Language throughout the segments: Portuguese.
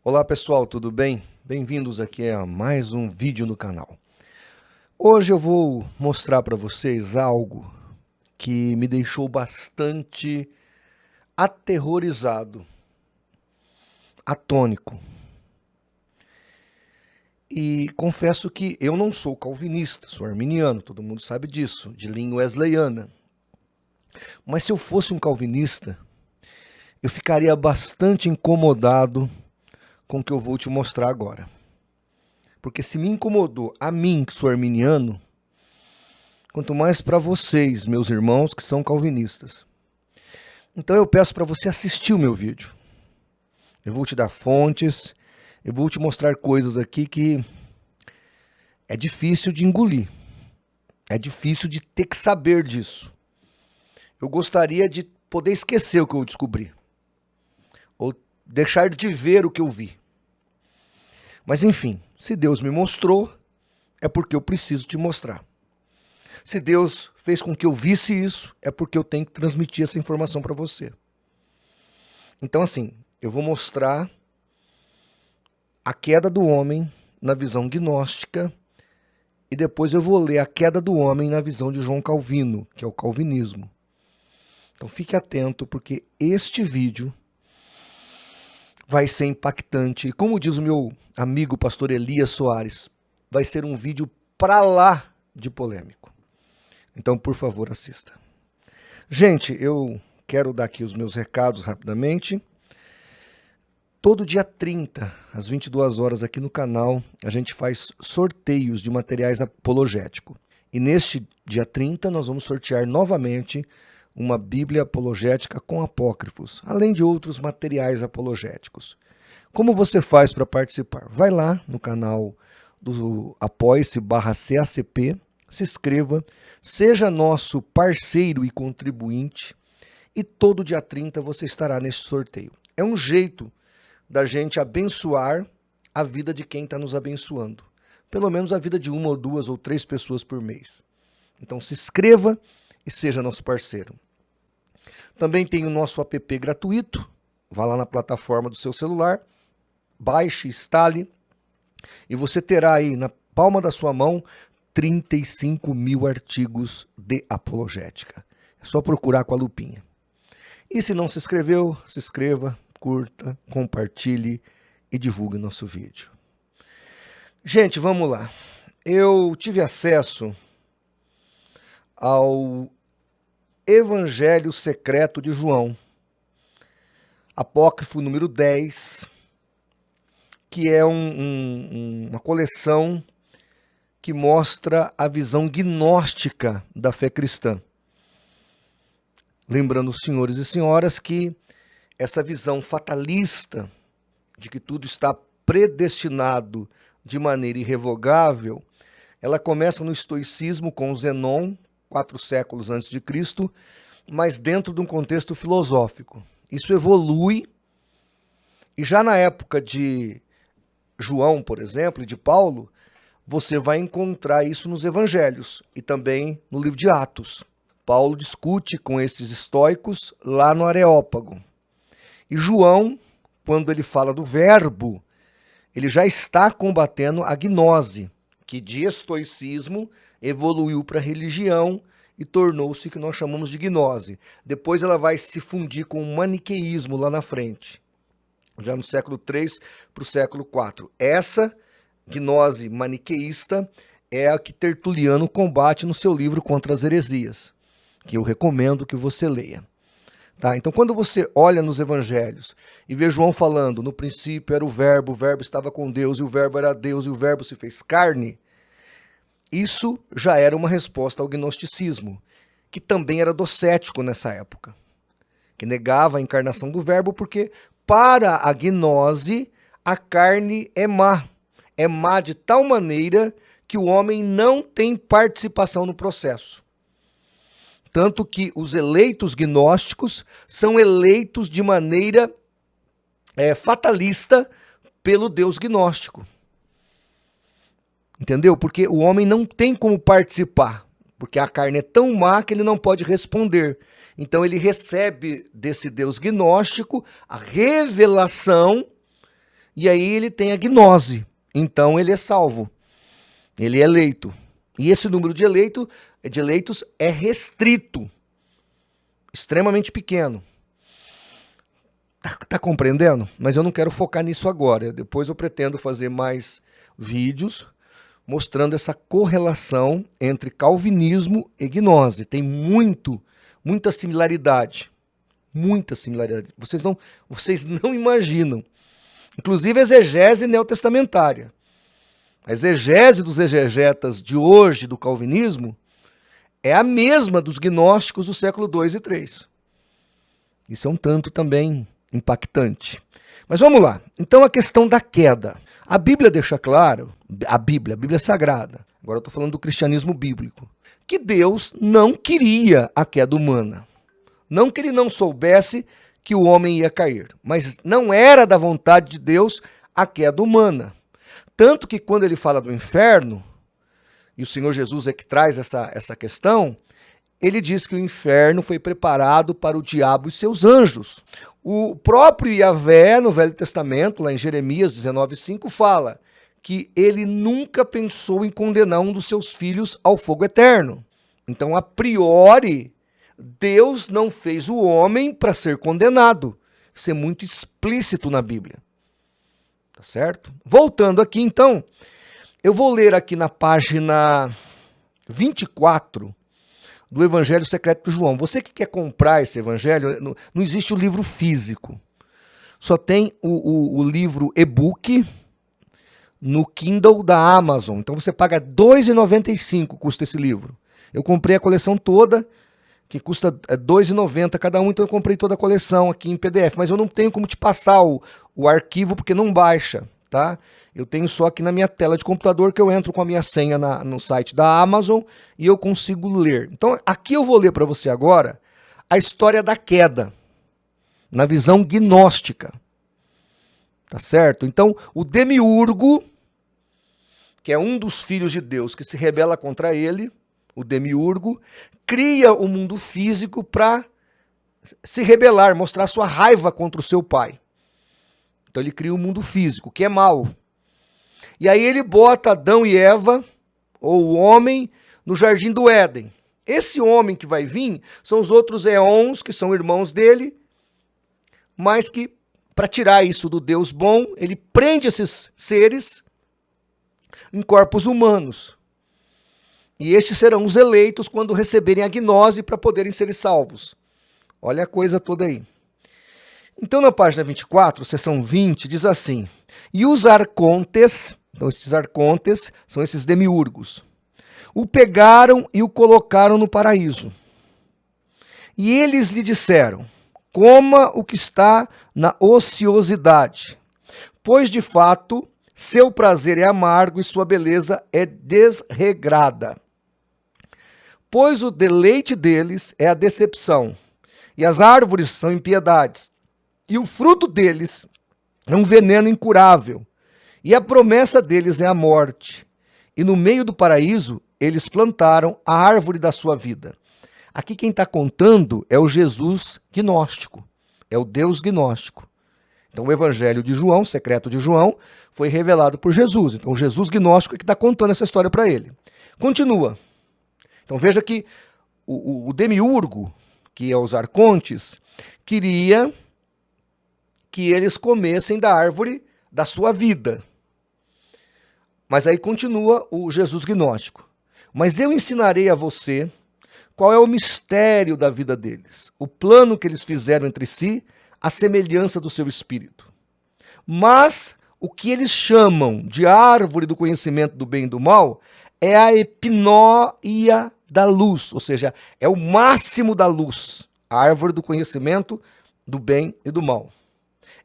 Olá pessoal, tudo bem? Bem-vindos aqui a mais um vídeo no canal. Hoje eu vou mostrar para vocês algo que me deixou bastante aterrorizado, atônico. E confesso que eu não sou calvinista, sou arminiano, todo mundo sabe disso, de linha wesleyana. Mas se eu fosse um calvinista, eu ficaria bastante incomodado com o que eu vou te mostrar agora. Porque se me incomodou a mim, que sou arminiano, quanto mais para vocês, meus irmãos, que são calvinistas. Então eu peço para você assistir o meu vídeo. Eu vou te dar fontes, eu vou te mostrar coisas aqui que é difícil de engolir. É difícil de ter que saber disso. Eu gostaria de poder esquecer o que eu descobri. Ou deixar de ver o que eu vi. Mas enfim, se Deus me mostrou, é porque eu preciso te mostrar. Se Deus fez com que eu visse isso, é porque eu tenho que transmitir essa informação para você. Então assim, eu vou mostrar a queda do homem na visão gnóstica e depois eu vou ler a queda do homem na visão de João Calvino, que é o calvinismo. Então fique atento porque este vídeo vai ser impactante. E como diz o meu amigo pastor Elias Soares, vai ser um vídeo pra lá de polêmico. Então, por favor, assista. Gente, eu quero dar aqui os meus recados rapidamente. Todo dia 30, às 22 horas aqui no canal, a gente faz sorteios de materiais apologéticos. E neste dia 30, nós vamos sortear novamente uma Bíblia apologética com apócrifos, além de outros materiais apologéticos. Como você faz para participar? Vai lá no canal do apoie-se/CACP, se inscreva, seja nosso parceiro e contribuinte e todo dia 30 você estará neste sorteio. É um jeito da gente abençoar a vida de quem está nos abençoando. Pelo menos a vida de uma ou duas ou três pessoas por mês. Então se inscreva e seja nosso parceiro. Também tem o nosso app gratuito, vá lá na plataforma do seu celular, baixe, instale, e você terá aí na palma da sua mão 35 mil artigos de apologética. É só procurar com a lupinha. E se não se inscreveu, se inscreva, curta, compartilhe e divulgue nosso vídeo. Gente, vamos lá. Eu tive acesso ao Evangelho Secreto de João, apócrifo número 10, que é uma coleção que mostra a visão gnóstica da fé cristã. Lembrando os senhores e senhoras que essa visão fatalista de que tudo está predestinado de maneira irrevogável, ela começa no estoicismo com Zenon, 4 séculos antes de Cristo, mas dentro de um contexto filosófico. Isso evolui, e já na época de João, por exemplo, e de Paulo, você vai encontrar isso nos evangelhos e também no livro de Atos. Paulo discute com esses estoicos lá no Areópago. E João, quando ele fala do verbo, ele já está combatendo a gnose, que de estoicismo evoluiu para a religião e tornou-se o que nós chamamos de gnose. Depois ela vai se fundir com o maniqueísmo lá na frente, já no século III para o século IV. Essa gnose maniqueísta é a que Tertuliano combate no seu livro Contra as Heresias, que eu recomendo que você leia. Tá? Então, quando você olha nos evangelhos e vê João falando, no princípio era o verbo estava com Deus, e o verbo era Deus, e o verbo se fez carne, isso já era uma resposta ao gnosticismo, que também era docético nessa época, que negava a encarnação do verbo, porque para a gnose a carne é má de tal maneira que o homem não tem participação no processo. Tanto que os eleitos gnósticos são eleitos de maneira fatalista pelo Deus gnóstico. Entendeu? Porque o homem não tem como participar. porque a carne é tão má que ele não pode responder. Então ele recebe desse Deus gnóstico a revelação, e aí ele tem a gnose. Então ele é salvo, ele é eleito. E esse número de eleitos é restrito, extremamente pequeno. Tá compreendendo? Mas eu não quero focar nisso agora. Depois eu pretendo fazer mais vídeos mostrando essa correlação entre calvinismo e gnose. Tem muita similaridade. Muita similaridade. Vocês não imaginam. Inclusive a exegese neotestamentária. A exegese dos exegetas de hoje do calvinismo é a mesma dos gnósticos do século II e III. Isso é um tanto também impactante. Mas vamos lá. Então a questão da queda. A Bíblia deixa claro, a Bíblia Sagrada, agora eu estou falando do cristianismo bíblico, que Deus não queria a queda humana. Não que ele não soubesse que o homem ia cair, mas não era da vontade de Deus a queda humana. Tanto que quando ele fala do inferno, e o Senhor Jesus é que traz essa questão, ele diz que o inferno foi preparado para o diabo e seus anjos. O próprio Yahvé, no Velho Testamento, lá em Jeremias 19,5, fala que ele nunca pensou em condenar um dos seus filhos ao fogo eterno. Então, a priori, Deus não fez o homem para ser condenado. Isso é muito explícito na Bíblia. Tá certo? Voltando aqui, então, eu vou ler aqui na página 24 do Evangelho Secreto de João. Você que quer comprar esse evangelho, não existe o livro físico. Só tem o livro e-book no Kindle da Amazon. Então você paga R$ 2,95 custa esse livro. Eu comprei a coleção toda, que custa R$ 2,90 cada um, então eu comprei toda a coleção aqui em PDF. Mas eu não tenho como te passar o arquivo, porque não baixa, tá? Eu tenho só aqui na minha tela de computador, que eu entro com a minha senha no site da Amazon e eu consigo ler. Então aqui eu vou ler para você agora a história da queda, na visão gnóstica. Tá certo? Então o demiurgo, que é um dos filhos de Deus que se rebela contra ele, o demiurgo, cria o mundo físico para se rebelar, mostrar sua raiva contra o seu pai. Então ele cria o mundo físico, que é mau. E aí ele bota Adão e Eva, ou o homem, no jardim do Éden. Esse homem que vai vir são os outros éons, que são irmãos dele, mas que, para tirar isso do Deus bom, ele prende esses seres em corpos humanos. E estes serão os eleitos quando receberem a gnose para poderem ser salvos. Olha a coisa toda aí. Então, na página 24, seção 20, diz assim: e os arcontes, então esses arcontes são esses demiurgos, o pegaram e o colocaram no paraíso. E eles lhe disseram: coma o que está na ociosidade, pois de fato seu prazer é amargo e sua beleza é desregrada. Pois o deleite deles é a decepção, e as árvores são impiedades, e o fruto deles é um veneno incurável, e a promessa deles é a morte. E no meio do paraíso, eles plantaram a árvore da sua vida. Aqui quem está contando é o Jesus gnóstico, é o Deus gnóstico. Então o evangelho de João, secreto de João, foi revelado por Jesus. Então o Jesus gnóstico é que está contando essa história para ele. Continua. Então veja que o demiurgo, que é os arcontes, queria que eles comessem da árvore da sua vida. Mas aí continua o Jesus gnóstico. Mas eu ensinarei a você qual é o mistério da vida deles, o plano que eles fizeram entre si, a semelhança do seu espírito. Mas o que eles chamam de árvore do conhecimento do bem e do mal é a epinóia da luz, ou seja, é o máximo da luz, a árvore do conhecimento do bem e do mal.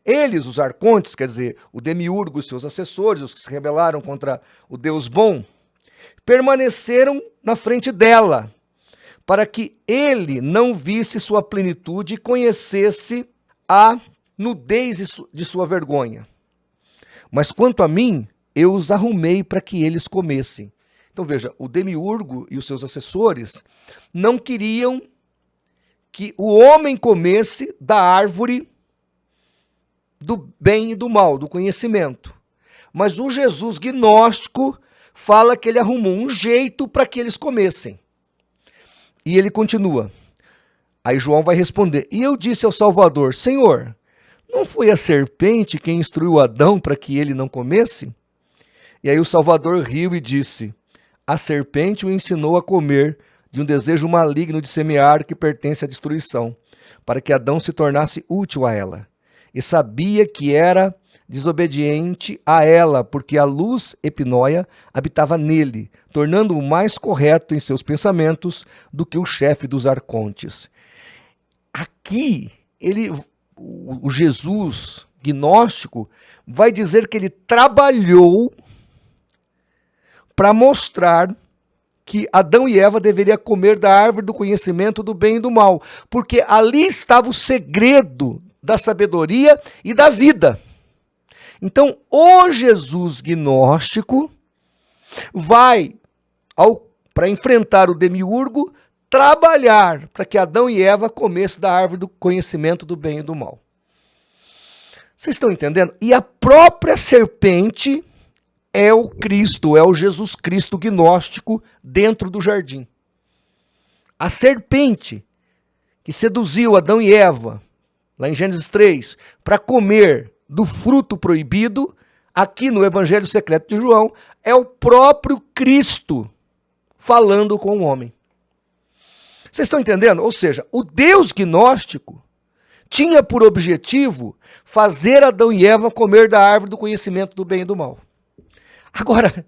Eles, os arcontes, quer dizer, o demiurgo e seus assessores, os que se rebelaram contra o Deus bom, permaneceram na frente dela, para que ele não visse sua plenitude e conhecesse a nudez de sua vergonha. Mas quanto a mim, eu os arrumei para que eles comessem. Então veja, o demiurgo e os seus assessores não queriam que o homem comesse da árvore do bem e do mal, do conhecimento. Mas o Jesus gnóstico fala que ele arrumou um jeito para que eles comessem. E ele continua. Aí João vai responder: e eu disse ao Salvador: Senhor, não foi a serpente quem instruiu Adão para que ele não comesse? E aí o Salvador riu e disse: a serpente o ensinou a comer de um desejo maligno de semear que pertence à destruição, para que Adão se tornasse útil a ela. E sabia que era desobediente a ela, porque a luz epinóia habitava nele, tornando-o mais correto em seus pensamentos do que o chefe dos arcontes. Aqui, o Jesus gnóstico vai dizer que ele trabalhou para mostrar que Adão e Eva deveriam comer da árvore do conhecimento do bem e do mal, porque ali estava o segredo da sabedoria e da vida. Então, o Jesus gnóstico vai, para enfrentar o demiurgo, trabalhar para que Adão e Eva comessem da árvore do conhecimento do bem e do mal. Vocês estão entendendo? E a própria serpente é o Cristo, é o Jesus Cristo gnóstico dentro do jardim. A serpente que seduziu Adão e Eva, lá em Gênesis 3, para comer do fruto proibido, aqui no Evangelho Secreto de João, é o próprio Cristo falando com o homem. Vocês estão entendendo? Ou seja, o Deus gnóstico tinha por objetivo fazer Adão e Eva comer da árvore do conhecimento do bem e do mal. Agora,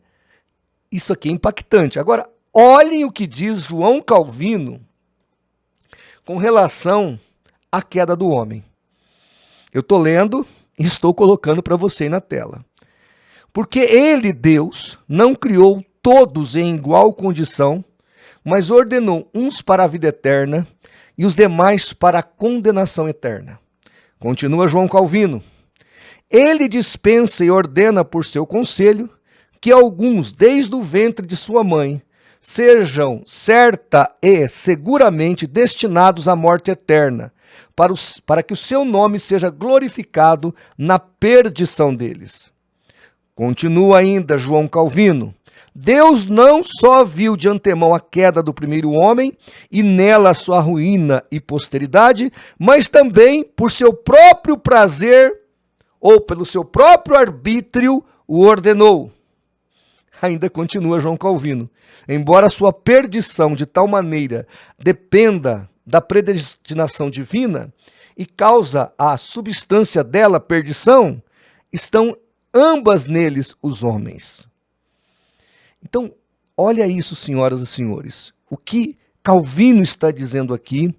isso aqui é impactante. Agora, olhem o que diz João Calvino com relação à queda do homem. Eu estou lendo e estou colocando para você aí na tela. Porque ele, Deus, não criou todos em igual condição, mas ordenou uns para a vida eterna e os demais para a condenação eterna. Continua João Calvino. Ele dispensa e ordena por seu conselho que alguns, desde o ventre de sua mãe, sejam certa e seguramente destinados à morte eterna, para que o seu nome seja glorificado na perdição deles. Continua ainda João Calvino. Deus não só viu de antemão a queda do primeiro homem e nela a sua ruína e posteridade, mas também por seu próprio prazer ou pelo seu próprio arbítrio o ordenou. Ainda continua João Calvino. Embora a sua perdição de tal maneira dependa da predestinação divina e causa a substância dela perdição, estão ambas neles os homens. Então, olha isso, senhoras e senhores. O que Calvino está dizendo aqui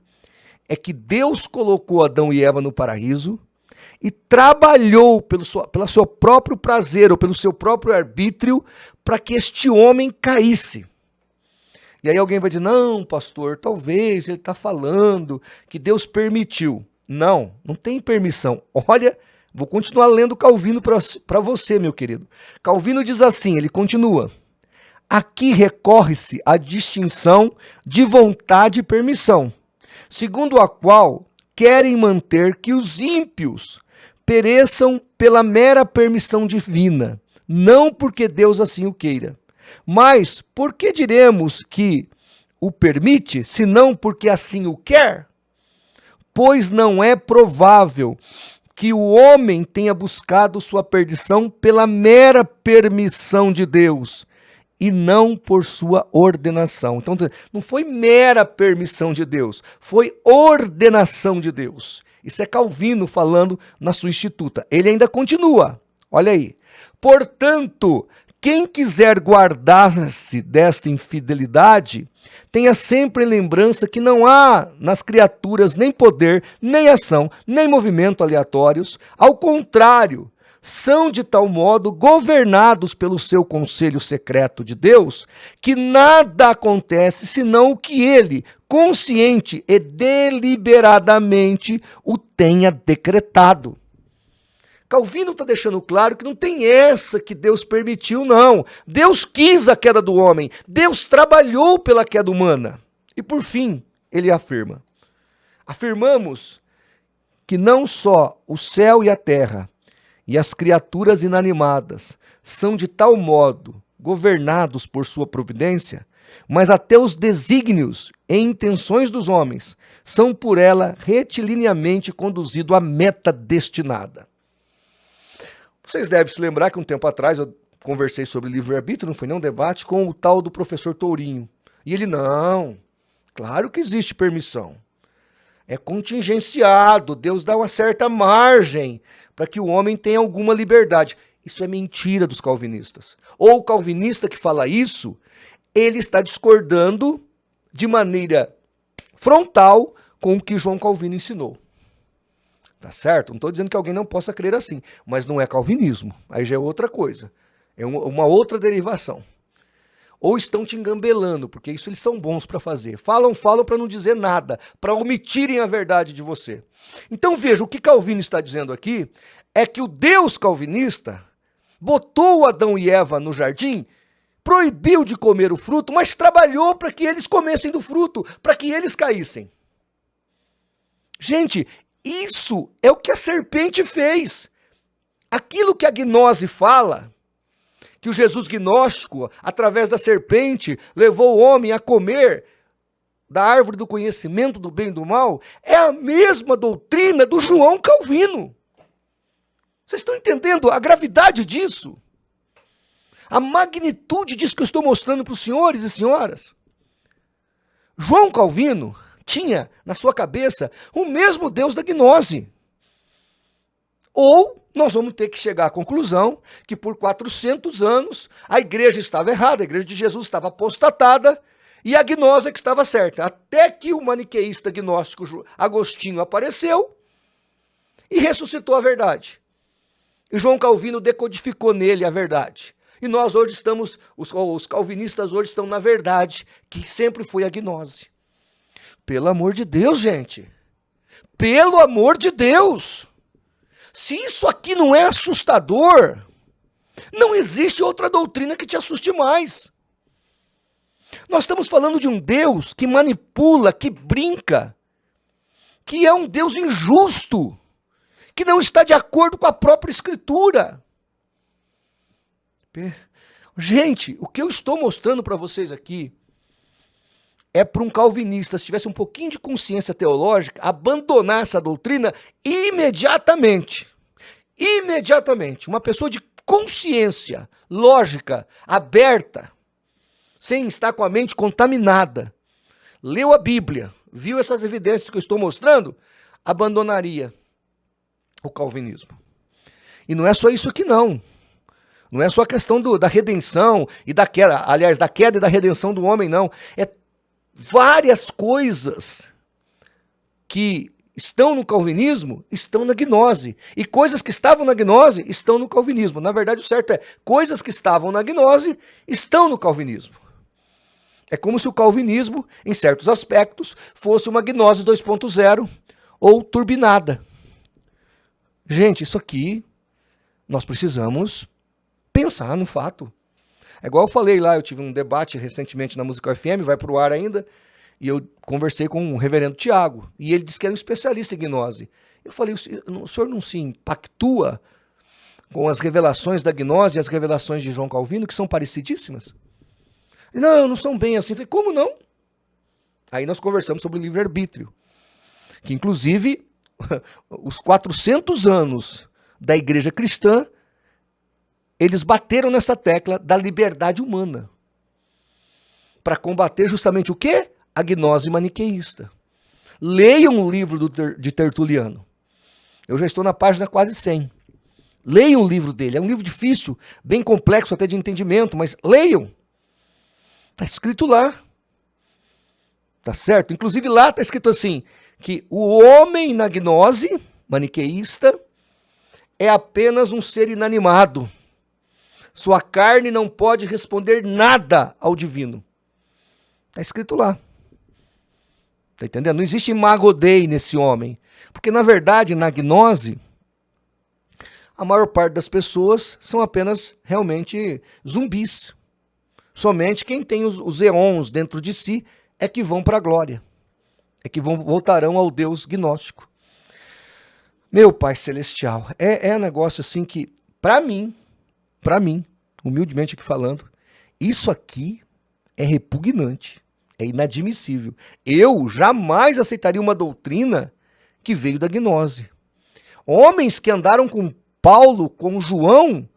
é que Deus colocou Adão e Eva no paraíso e trabalhou pelo seu próprio prazer ou pelo seu próprio arbítrio para que este homem caísse. E aí alguém vai dizer: não, pastor, talvez ele está falando que Deus permitiu. Não, não tem permissão. Olha, vou continuar lendo Calvino para você, meu querido. Calvino diz assim, ele continua: aqui recorre-se à distinção de vontade e permissão, segundo a qual querem manter que os ímpios pereçam pela mera permissão divina, não porque Deus assim o queira. Mas por que diremos que o permite, senão porque assim o quer? Pois não é provável que o homem tenha buscado sua perdição pela mera permissão de Deus, e não por sua ordenação. Então, não foi mera permissão de Deus, foi ordenação de Deus. Isso é Calvino falando na sua Instituta. Ele ainda continua, olha aí. Portanto, quem quiser guardar-se desta infidelidade, tenha sempre em lembrança que não há nas criaturas nem poder, nem ação, nem movimento aleatórios. Ao contrário, são de tal modo governados pelo seu conselho secreto de Deus, que nada acontece senão o que ele, consciente e deliberadamente, o tenha decretado. Calvino está deixando claro que não tem essa que Deus permitiu, não. Deus quis a queda do homem. Deus trabalhou pela queda humana. E por fim, ele afirma. Afirmamos que não só o céu e a terra e as criaturas inanimadas são de tal modo governados por sua providência, mas até os desígnios e intenções dos homens são por ela retilineiamente conduzidos à meta destinada. Vocês devem se lembrar que um tempo atrás eu conversei sobre livre-arbítrio, não foi nem um debate, com o tal do professor Tourinho. E ele, não, claro que existe permissão. É contingenciado, Deus dá uma certa margem para que o homem tenha alguma liberdade. Isso é mentira dos calvinistas. Ou o calvinista que fala isso, ele está discordando de maneira frontal com o que João Calvino ensinou. Tá certo? Não estou dizendo que alguém não possa crer assim, mas não é calvinismo. Aí já é outra coisa. É uma outra derivação. Ou estão te engambelando, porque isso eles são bons para fazer. Falam para não dizer nada, para omitirem a verdade de você. Então veja, o que Calvino está dizendo aqui é que o Deus calvinista botou Adão e Eva no jardim, proibiu de comer o fruto, mas trabalhou para que eles comessem do fruto, para que eles caíssem. Gente, isso é o que a serpente fez. Aquilo que a gnose fala, que o Jesus gnóstico, através da serpente, levou o homem a comer da árvore do conhecimento do bem e do mal, é a mesma doutrina do João Calvino. Vocês estão entendendo a gravidade disso? A magnitude disso que eu estou mostrando para os senhores e senhoras? João Calvino tinha na sua cabeça o mesmo Deus da gnose. Ou nós vamos ter que chegar à conclusão que por 400 anos a igreja estava errada, a igreja de Jesus estava apostatada e a gnose é que estava certa. Até que o maniqueísta gnóstico Agostinho apareceu e ressuscitou a verdade. E João Calvino decodificou nele a verdade. E nós hoje estamos, os calvinistas hoje estão na verdade, que sempre foi a gnose. Pelo amor de Deus, gente. Pelo amor de Deus. Se isso aqui não é assustador, não existe outra doutrina que te assuste mais. Nós estamos falando de um Deus que manipula, que brinca, que é um Deus injusto, que não está de acordo com a própria Escritura. Gente, o que eu estou mostrando para vocês aqui é para um calvinista, se tivesse um pouquinho de consciência teológica, abandonar essa doutrina imediatamente. Imediatamente. Uma pessoa de consciência, lógica, aberta, sem estar com a mente contaminada, leu a Bíblia, viu essas evidências que eu estou mostrando, abandonaria o calvinismo. E não é só isso aqui não. Não é só a questão da redenção e da queda, aliás, da queda e da redenção do homem, não. É várias coisas que estão no calvinismo, estão na gnose. E coisas que estavam na gnose, estão no calvinismo. Na verdade, o certo é, coisas que estavam na gnose, estão no calvinismo. É como se o calvinismo, em certos aspectos, fosse uma gnose 2.0 ou turbinada. Gente, isso aqui, nós precisamos pensar no fato. É igual eu falei lá, eu tive um debate recentemente na Musical FM, vai para o ar ainda, e eu conversei com o reverendo Tiago, e ele disse que era um especialista em gnose. Eu falei, o senhor não se impactua com as revelações da gnose e as revelações de João Calvino, que são parecidíssimas? Não, não são bem assim. Eu falei, como não? Aí nós conversamos sobre o livre-arbítrio, que inclusive os 400 anos da igreja cristã, eles bateram nessa tecla da liberdade humana para combater justamente o quê? A gnose maniqueísta. Leiam o livro de Tertuliano. Eu já estou na página quase 100. Leiam o livro dele. É um livro difícil, bem complexo até de entendimento, mas leiam. Está escrito lá. Tá certo? Inclusive lá está escrito assim, que o homem na gnose maniqueísta é apenas um ser inanimado. Sua carne não pode responder nada ao divino. Está escrito lá. Está entendendo? Não existe imago Dei nesse homem. Porque, na verdade, na gnose, a maior parte das pessoas são apenas realmente zumbis. Somente quem tem os eons dentro de si é que vão para a glória, é que voltarão ao Deus gnóstico. Meu Pai Celestial, é um negócio assim que, para mim, humildemente aqui falando, isso aqui é repugnante, é inadmissível. Eu jamais aceitaria uma doutrina que veio da gnose. Homens que andaram com Paulo, com João,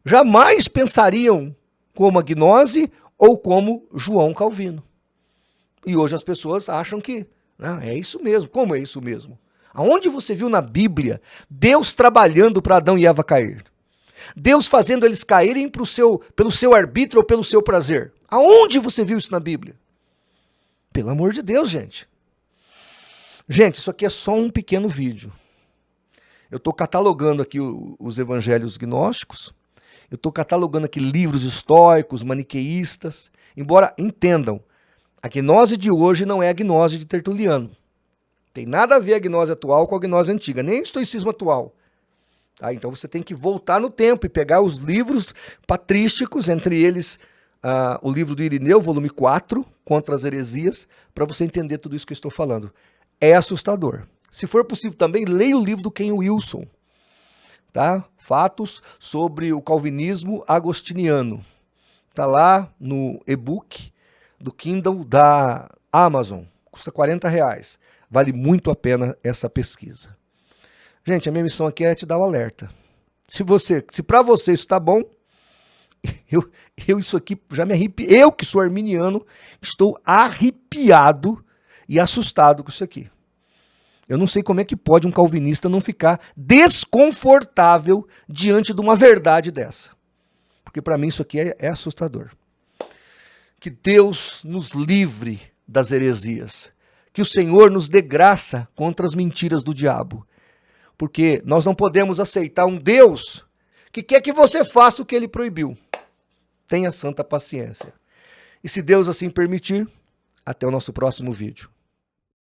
jamais pensariam como a gnose ou como João Calvino. E hoje as pessoas acham que é isso mesmo. Como é isso mesmo? Aonde você viu na Bíblia Deus trabalhando para Adão e Eva cair? Deus fazendo eles caírem pelo seu arbítrio ou pelo seu prazer? Aonde você viu isso na Bíblia? Pelo amor de Deus, gente. Gente, isso aqui é só um pequeno vídeo. Eu estou catalogando aqui os evangelhos gnósticos. Eu estou catalogando aqui livros estoicos, maniqueístas. Embora entendam, a gnose de hoje não é a gnose de Tertuliano. Tem nada a ver a gnose atual com a gnose antiga, nem o estoicismo atual. Tá? Então você tem que voltar no tempo e pegar os livros patrísticos, entre eles o livro do Irineu, volume 4, Contra as Heresias, para você entender tudo isso que eu estou falando. É assustador. Se for possível também, leia o livro do Ken Wilson. Tá? Fatos sobre o calvinismo agostiniano. Está lá no e-book do Kindle da Amazon. Custa R$40. Vale muito a pena essa pesquisa. Gente, a minha missão aqui é te dar o alerta. Se para você isso está bom, eu isso aqui já me arrepiei. Eu que sou arminiano, estou arrepiado e assustado com isso aqui. Eu não sei como é que pode um calvinista não ficar desconfortável diante de uma verdade dessa. Porque para mim isso aqui é assustador. Que Deus nos livre das heresias. Que o Senhor nos dê graça contra as mentiras do diabo. Porque nós não podemos aceitar um Deus que quer que você faça o que ele proibiu. Tenha santa paciência. E se Deus assim permitir, até o nosso próximo vídeo.